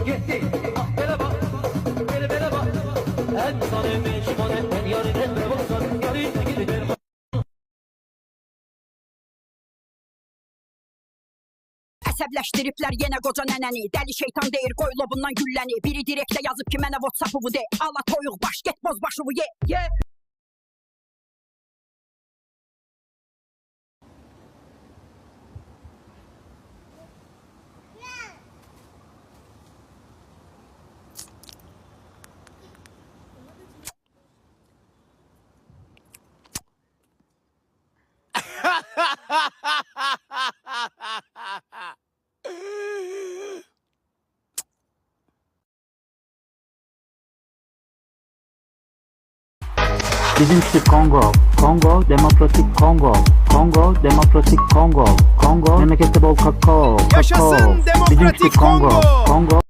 gitti. Ah bele bak, bele bak. En sanemi şimane, en yarın en revolsan, yarın gidilir. Əsəbləşdiriblər yenə qoca nənəni. Dəli şeytan deyir qoy lobundan gülləni. Biri direktə yazıb ki mənə WhatsApp-ı de. Ala toyuq baş get boz başıvı ye. Bizimki Kongo, Kongo, Demokratik Kongo, Kongo, Demokratik Kongo, Kongo, memlekette bol kakao, Yaşasın kakao. Demokratik Bizimki Kongo, Kongo. Kongo.